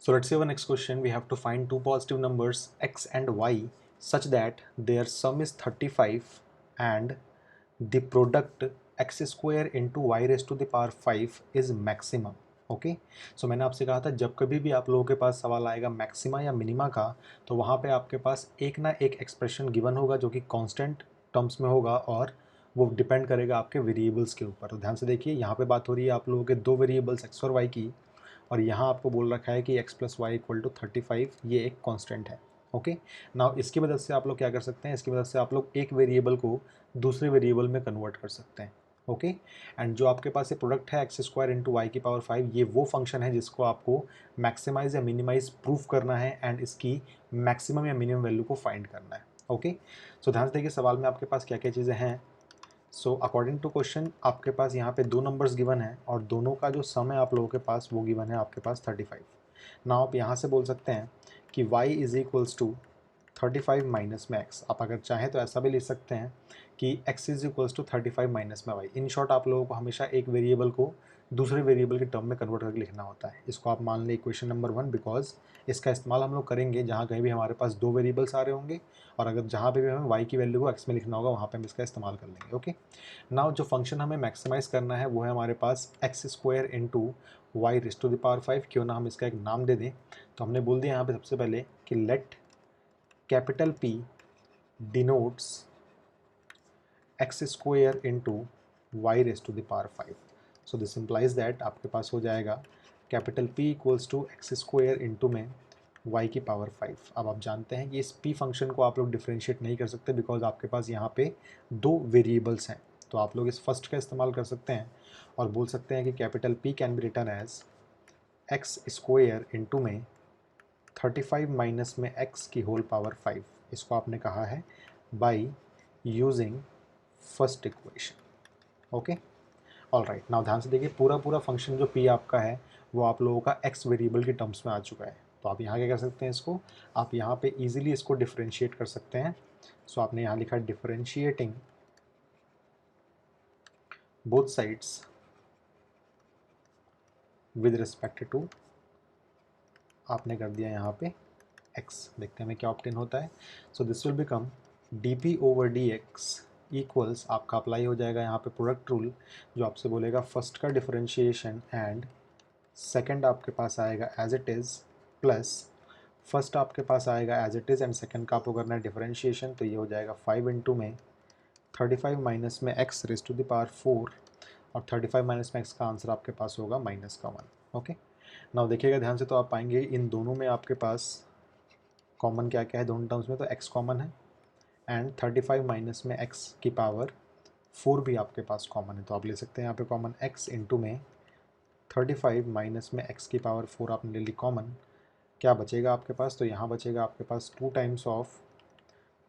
So let's say our next question, we have to find two positive numbers x and y such that their sum is 35 and the product x square into y raised to the power 5 is maximum. Okay so मैंने आपसे कहा था जब कभी भी आप लोगों के पास सवाल आएगा मैक्सिमा या मिनिमा का, तो वहाँ पे आपके पास एक ना एक एक्सप्रेशन गिवन होगा जो कि कांस्टेंट टर्म्स में होगा और वो डिपेंड करेगा आपके वेरिएबल्स के ऊपर। तो ध्यान से देखिए, यहाँ पे बात हो रही है आप लोगों के दो वेरिएबल्स एक्स और वाई की, और यहाँ आपको बोल रखा है कि x plus y equal to 35, ये एक कांस्टेंट है। ओके नाउ इसकी मदद से आप लोग क्या कर सकते हैं, इसकी मदद से आप लोग एक वेरिएबल को दूसरे वेरिएबल में कन्वर्ट कर सकते हैं। ओके एंड जो आपके पास ये प्रोडक्ट है एक्स स्क्वायर इंटू वाई की पावर 5, ये वो फंक्शन है जिसको आपको मैक्सिमाइज या मिनिमाइज प्रूफ करना है एंड इसकी मैक्सिमम या मिनिमम वैल्यू को फाइंड करना है। ओके सो ध्यान से देखिए सवाल में आपके पास क्या क्या चीज़ें हैं। सो अकॉर्डिंग टू क्वेश्चन आपके पास यहाँ पे दो नंबर्स गिवन है और दोनों का जो सम है आप लोगों के पास वो गिवन है आपके पास 35। ना आप यहाँ से बोल सकते हैं कि y is equals to 35 minus में x। आप अगर चाहें तो ऐसा भी लिख सकते हैं कि x is equals to 35 minus में y। इन शॉर्ट आप लोगों को हमेशा एक वेरिएबल को दूसरे वेरिएबल के टर्म में कन्वर्ट करके लिखना होता है। इसको आप मान लें इक्वेशन नंबर 1, बिकॉज इसका इस्तेमाल हम लोग करेंगे जहाँ कहीं भी हमारे पास दो वेरिएबल्स आ रहे होंगे और अगर जहाँ पे भी हमें y की वैल्यू को x में लिखना होगा वहाँ पे हम इसका इस्तेमाल कर लेंगे। ओके नाउ जो फंक्शन हमें मैक्सिमाइज करना है वो है हमारे पास x square into y raised to the power 5। क्यों ना हम इसका एक नाम दे दें, तो हमने बोल दिया यहाँ पे सबसे पहले कि let capital P denotes x square into y raised to the power 5। So this implies that आपके पास हो जाएगा capital P equals to x square into में y की पावर 5। अब आप जानते हैं कि इस p फंक्शन को आप लोग डिफ्रेंशिएट नहीं कर सकते बिकॉज आपके पास यहाँ पे दो वेरिएबल्स हैं। तो आप लोग इस फर्स्ट का इस्तेमाल कर सकते हैं और बोल सकते हैं कि capital P can be written as x square into में 35 माइनस में x की होल पावर 5। इसको आपने कहा है by using first equation. Okay all right now ध्यान से देखिए, पूरा पूरा फंक्शन जो p आपका है वो आप लोगों का x वेरिएबल की टर्म्स में आ चुका है। तो आप यहाँ क्या कर सकते हैं, इसको आप यहाँ पे इजीली इसको डिफरेंशिएट कर सकते हैं। सो आपने यहाँ लिखा differentiating both sides with respect to, आपने कर दिया यहाँ पे x। देखते हैं हमें क्या ऑप्टेन होता है। So this will become dp over dx equals, आपका अप्लाई हो जाएगा यहाँ पे प्रोडक्ट रूल जो आपसे बोलेगा फर्स्ट का डिफरेंशिएशन एंड सेकंड आपके पास आएगा as it is, plus first आपके पास आएगा as it is and second का आपको करना है डिफरेंशिएशन। तो ये हो जाएगा 5 इंटू में 35 माइनस में x raise to the power 4 और 35 माइनस में x का आंसर आपके पास होगा माइनस का 1। ओके नाउ देखिएगा ध्यान से, तो आप पाएंगे इन दोनों में आपके पास कॉमन क्या क्या है दोनों टर्म्स में, तो x कॉमन है एंड 35 माइनस में x की पावर 4 भी आपके पास कॉमन है। तो आप ले सकते हैं यहाँ पे कॉमन x इंटू में 35 माइनस में x की पावर 4 आपने ले ली कॉमन। क्या बचेगा आपके पास, तो यहाँ बचेगा आपके पास 2 टाइम्स ऑफ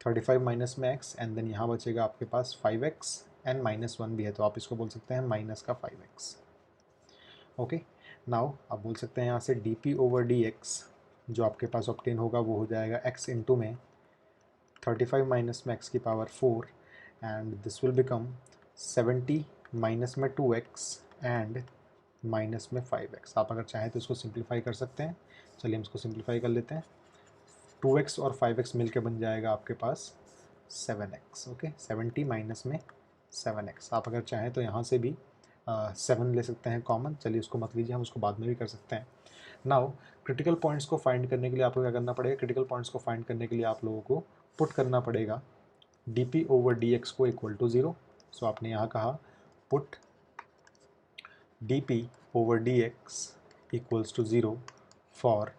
35 माइनस में x एंड देन यहाँ बचेगा आपके पास 5x एंड माइनस 1 भी है, तो आप इसको बोल सकते हैं माइनस का 5x। ओके नाउ आप बोल सकते हैं यहाँ से dp ओवर dx जो आपके पास ऑब्टेन होगा वो हो जाएगा x इंटू में 35 माइनस में x की power 4 and this will become 70 minus में 2x एंड माइनस में 5x। आप अगर चाहें तो इसको सिंप्लीफाई कर सकते हैं। चलिए हम इसको सिंप्लीफाई कर लेते हैं। 2x और 5x मिलके बन जाएगा आपके पास 7x। ओके 70 माइनस में 7x। आप अगर चाहें तो यहाँ से भी 7 ले सकते हैं कॉमन। चलिए उसको मत लीजिए, हम उसको बाद में भी कर सकते हैं। नाउ क्रिटिकल पॉइंट्स को फाइंड करने के लिए आपको क्या करना पड़ेगा, क्रिटिकल पॉइंट्स को फाइंड करने के लिए आप लोगों को पुट करना पड़ेगा dp ओवर dx को इक्वल टू 0। सो आपने यहाँ कहा put dp over dx equals to 0 for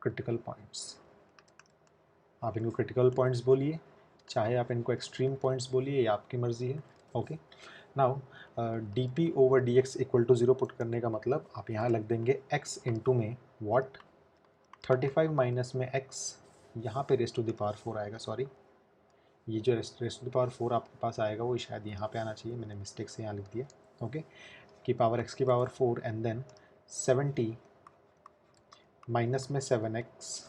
critical points. आप इनको क्रिटिकल पॉइंट्स बोलिए, चाहे आप इनको एक्सट्रीम पॉइंट्स बोलिए, या आपकी मर्ज़ी है। Okay now dp over dx equal to 0 put करने का मतलब आप यहाँ लग देंगे x इंटू में व्हाट 35 माइनस में x, यहाँ पे रेस्ट टू द पावर 4 आएगा। सॉरी, ये जो रेस्ट टू द पावर 4 आपके पास आएगा वो शायद यहाँ पे आना चाहिए, मैंने मिस्टेक से यहाँ लिख दिया। ओके की पावर x की पावर 4 एंड देन 70 माइनस में 7x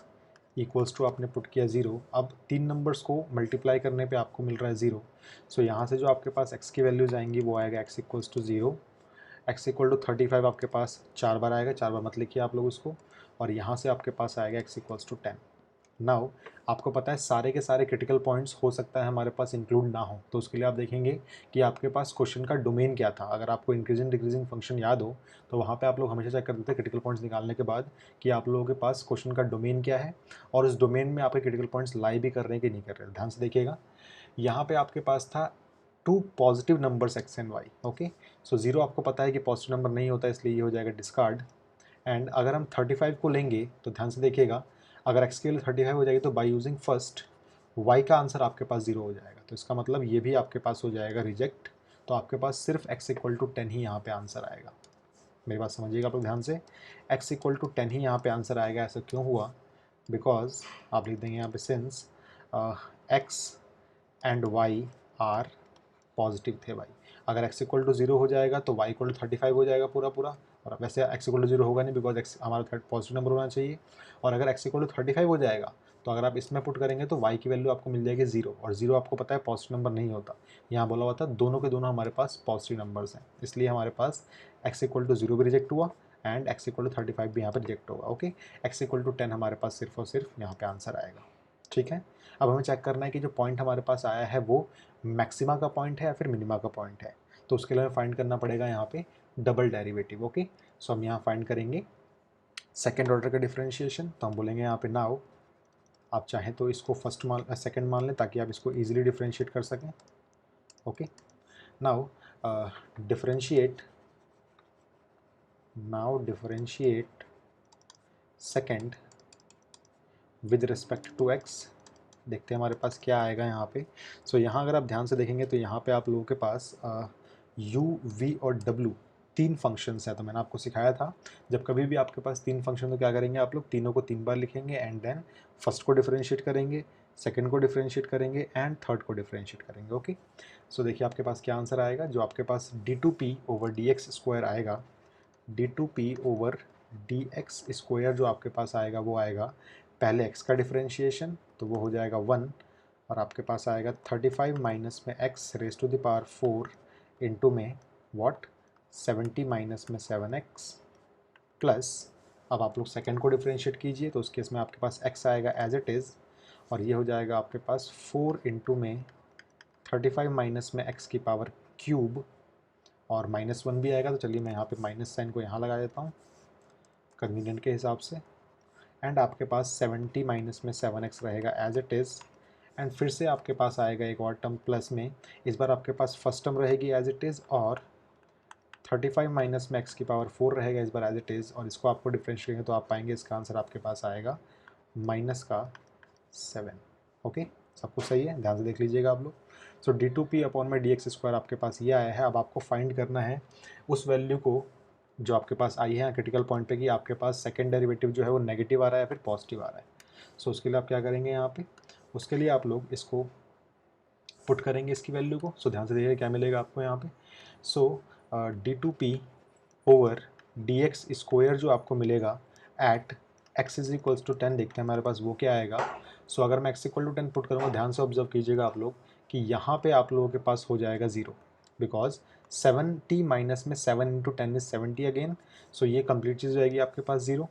इक्वल्स टू आपने पुट किया 0। अब तीन नंबर्स को मल्टीप्लाई करने पे आपको मिल रहा है 0। सो यहाँ से जो आपके पास x की वैल्यूज़ आएंगी वो आएगा x equals to 0 x equal to 35 आपके पास 4 बार आएगा, 4 बार मत लिखिए आप लोग उसको, और यहाँ से आपके पास आएगा x इक्वल्स टू 10। नाउ आपको पता है सारे के सारे क्रिटिकल पॉइंट्स हो सकता है हमारे पास इंक्लूड ना हो, तो उसके लिए आप देखेंगे कि आपके पास क्वेश्चन का डोमेन क्या था। अगर आपको इंक्रीजिंग डिक्रीजिंग फंक्शन याद हो तो वहाँ पे आप लोग हमेशा चेक कर देते हैं क्रिटिकल पॉइंट्स निकालने के बाद कि आप लोगों के पास क्वेश्चन का डोमेन क्या है और उस डोमेन में आपके क्रिटिकल पॉइंट्स लाई भी कर रहे हैं कि नहीं कर रहे हैं। ध्यान से देखिएगा, यहाँ पे आपके पास था 2 positive numbers x and y। Okay, so 0 आपको पता है कि पॉजिटिव नंबर नहीं होता, इसलिए ये हो जाएगा डिस्कार्ड। एंड अगर हम 35 को लेंगे तो ध्यान से देखिएगा, अगर x की वैल्यू 35 हो जाएगी तो बाय यूजिंग फर्स्ट y का आंसर आपके पास 0 हो जाएगा, तो इसका मतलब ये भी आपके पास हो जाएगा रिजेक्ट। तो आपके पास सिर्फ x इक्वल टू 10 ही यहाँ पे आंसर आएगा। मेरी बात समझिएगा आप लोग ध्यान से, x इक्वल टू 10 ही यहाँ पे आंसर आएगा। ऐसा क्यों हुआ? बिकॉज आप लिख देंगे यहाँ पे since x and y are positive थे भाई। अगर x इक्वल टू 0 हो जाएगा तो y इक्वल टू 35 हो जाएगा पूरा पूरा, और वैसे x इक्वल टू 0 होगा नहीं बिकॉज x हमारा पॉजिटिव नंबर होना चाहिए। और अगर x इक्वल टू 35 हो जाएगा तो अगर आप इसमें पुट करेंगे तो y की वैल्यू आपको मिल जाएगी 0, और 0 आपको पता है पॉजिटिव नंबर नहीं होता। यहाँ बोला हुआ था दोनों के दोनों हमारे पास पॉजिटिव नंबर्स हैं, इसलिए हमारे पास x इक्वल टू 0 भी रिजेक्ट हुआ एंड x इक्वल टू 35 भी यहाँ पर रिजेक्ट होगा। ओके, x इक्वल टू 10 हमारे पास सिर्फ और सिर्फ यहाँ पे आंसर आएगा। ठीक है, अब हमें चेक करना है कि जो पॉइंट हमारे पास आया है वो मैक्सिमा का पॉइंट है या फिर मिनिमा का पॉइंट है। तो उसके लिए हमें फाइंड करना पड़ेगा यहाँ पे डबल डेरिवेटिव। ओके, सो हम यहाँ फाइंड करेंगे सेकेंड ऑर्डर का डिफरेंशिएशन। तो हम बोलेंगे यहाँ पे नाउ, आप चाहें तो इसको फर्स्ट सेकेंड मान लें ताकि आप इसको ईजिली डिफरेंशिएट कर सकें। Okay, now differentiate second with respect to x. देखते हैं हमारे पास क्या आएगा यहाँ पे। सो यहाँ अगर आप ध्यान से देखेंगे तो यहाँ पे आप लोगों के पास u, v और w 3 फंक्शंस हैं। तो मैंने आपको सिखाया था जब कभी भी आपके पास 3 फंक्शन तो क्या करेंगे आप लोग, तीनों को 3 बार लिखेंगे एंड देन फर्स्ट को डिफरेंशिएट करेंगे, सेकंड को डिफरेंशिएट करेंगे एंड थर्ड को डिफरेंशिएट करेंगे। ओके, सो देखिए आपके पास क्या आंसर आएगा। जो आपके पास d2p ओवर dx स्क्वायर आएगा, d2p ओवर dx स्क्वायर जो आपके पास आएगा वो आएगा पहले x का डिफरेंशिएशन, तो वो हो जाएगा 1, और आपके पास आएगा 35 माइनस में x raise to the power 4 into में व्हाट 70 माइनस में 7x प्लस, अब आप लोग सेकंड को डिफरेंशिएट कीजिए तो उस केस में आपके पास x आएगा एज इट इज़, और ये हो जाएगा आपके पास 4 इंटू में 35 माइनस में x की पावर क्यूब, और -1 भी आएगा। तो चलिए मैं यहाँ पे माइनस साइन को यहाँ लगा देता हूँ कन्वीनियंट के हिसाब से, एंड आपके पास 70 माइनस में 7x रहेगा एज इट इज़, एंड फिर से आपके पास आएगा एक और टर्म प्लस में। इस बार आपके पास फर्स्ट टर्म रहेगी एज इट इज़, और 35 माइनस में x की पावर 4 रहेगा इस बार एज इट इज़, और इसको आपको डिफरेंशिएट करेंगे तो आप पाएंगे इसका आंसर आपके पास आएगा -7। ओके, सब कुछ सही है, ध्यान से देख लीजिएगा आप लोग। सो d2p अपॉन में dx स्क्वायर आपके पास ये आया है। अब आपको फाइंड करना है उस वैल्यू को जो आपके पास आई है क्रिटिकल पॉइंट पे कि आपके पास सेकंड डेरिवेटिव जो है वो नेगेटिव आ रहा है या फिर पॉजिटिव आ रहा है। सो उसके लिए आप क्या करेंगे यहाँ पे, उसके लिए आप लोग इसको पुट करेंगे इसकी वैल्यू को। सो ध्यान से देखिए क्या मिलेगा आपको यहाँ पे। सो d2p ओवर dx स्क्वायर जो आपको मिलेगा at x is equals to 10, देखते हैं हमारे पास वो क्या आएगा। सो अगर मैं x इक्वल टू 10 पुट करूँगा, ध्यान से ऑब्जर्व कीजिएगा आप लोग कि यहाँ पे आप लोगों के पास हो जाएगा 0, बिकॉज 70 माइनस में 7 इंटू 10 इज 70 अगेन। सो ये कंप्लीट चीज़ हो जाएगी आपके पास 0,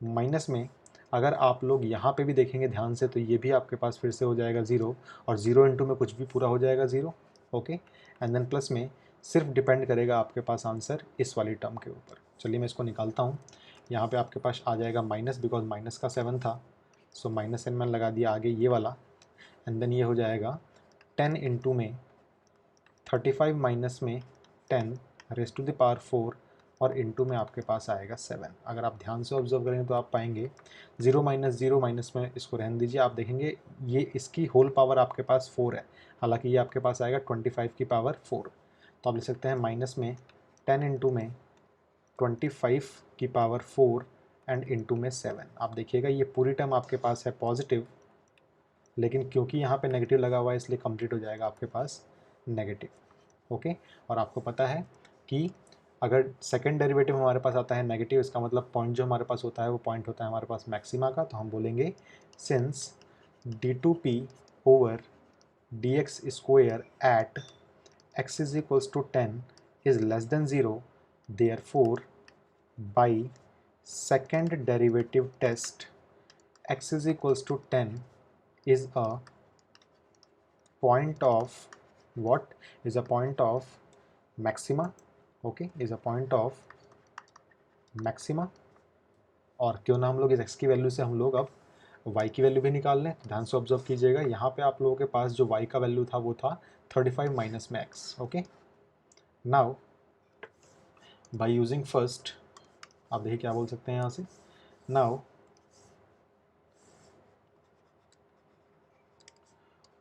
माइनस में अगर आप लोग यहाँ पे भी देखेंगे ध्यान से तो ये भी आपके पास फिर से हो जाएगा 0, और 0 इंटू में कुछ भी पूरा हो जाएगा 0। ओके, एंड देन प्लस में सिर्फ डिपेंड करेगा आपके पास आंसर इस वाली टर्म के ऊपर। चलिए मैं इसको निकालता हूँ। यहाँ पे आपके पास आ जाएगा माइनस, बिकॉज माइनस का 7 था, सो माइनस एन मैंने लगा दिया आगे ये वाला, एंड देन ये हो जाएगा 10 इंटू में 35 माइनस में 10 रेज टू द पावर 4, और इंटू में आपके पास आएगा 7। अगर आप ध्यान से ऑब्जर्व करेंगे तो आप पाएंगे 0 माइनस में इसको रहने दीजिए, आप देखेंगे ये इसकी होल पावर आपके पास 4 है, हालांकि ये आपके पास आएगा 25 की पावर 4। तो आप लिख सकते हैं माइनस में 10 इंटू में 25 की पावर 4 एंड इंटू में 7। आप देखिएगा ये पूरी टर्म आपके पास है पॉजिटिव, लेकिन क्योंकि यहाँ पे नेगेटिव लगा हुआ है इसलिए कंप्लीट हो जाएगा आपके पास नेगेटिव। ओके, और आपको पता है कि अगर सेकंड डेरिवेटिव हमारे पास आता है नेगेटिव, इसका मतलब पॉइंट जो हमारे पास होता है वो पॉइंट होता है हमारे पास मैक्सिमा का। तो हम बोलेंगे since d2p over dx square at x is equals to 10 is less than 0, Therefore, by second derivative test, x is equals to 10 is a point of what? Is a point of maxima. Okay, is a point of maxima. और क्यों ना हम लोग इस x की value से हम लोग अब y की वैल्यू भी निकाल लें। ध्यान से ऑब्जर्व कीजिएगा, यहाँ पे आप लोगों के पास जो y का वैल्यू था वो था 35 माइनस में x। Okay, now by using first, आप देखिए क्या बोल सकते हैं यहाँ से। Now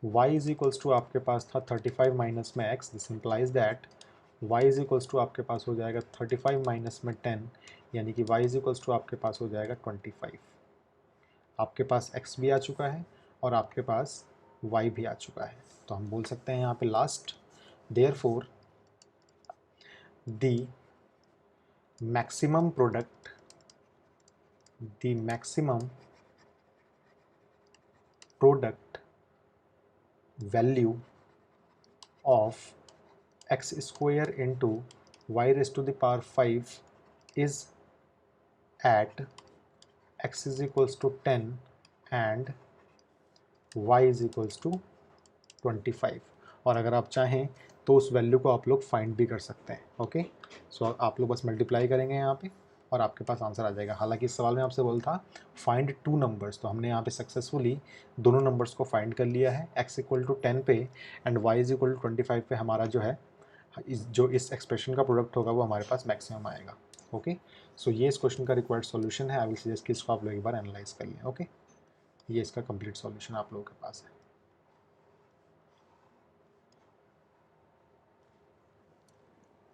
y is equals to आपके पास था 35 माइनस में x, this implies that y is equals to आपके पास हो जाएगा 35 माइनस में 10, यानी कि y इज इक्वल्स टू आपके पास हो जाएगा 25। आपके पास x भी आ चुका है और आपके पास y भी आ चुका है, तो हम बोल सकते हैं यहाँ पे last, therefore the maximum product, the maximum product value of x square into y raised to the power 5 is at x is equals to 10 and y is equals to 25। और अगर आप चाहें तो उस वैल्यू को आप लोग फाइंड भी कर सकते हैं। ओके, सो आप लोग बस मल्टीप्लाई करेंगे यहाँ पे और आपके पास आंसर आ जाएगा। हालांकि इस सवाल में आपसे बोला था फाइंड टू नंबर्स, तो हमने यहाँ पे सक्सेसफुली दोनों नंबर्स को फाइंड कर लिया है। x इक्वल टू 10 पे and y is equal to 25 पे हमारा जो है जो इस एक्सप्रेशन का प्रोडक्ट होगा वो हमारे पास मैक्सिमम आएगा। ओके, सो ये इस क्वेश्चन का रिक्वायर्ड सॉल्यूशन है। आई विल सजेस्ट कि इसको आप लोग एक बार एनालाइज कर लें। ओके, ये इसका कंप्लीट सॉल्यूशन आप लोगों के पास है।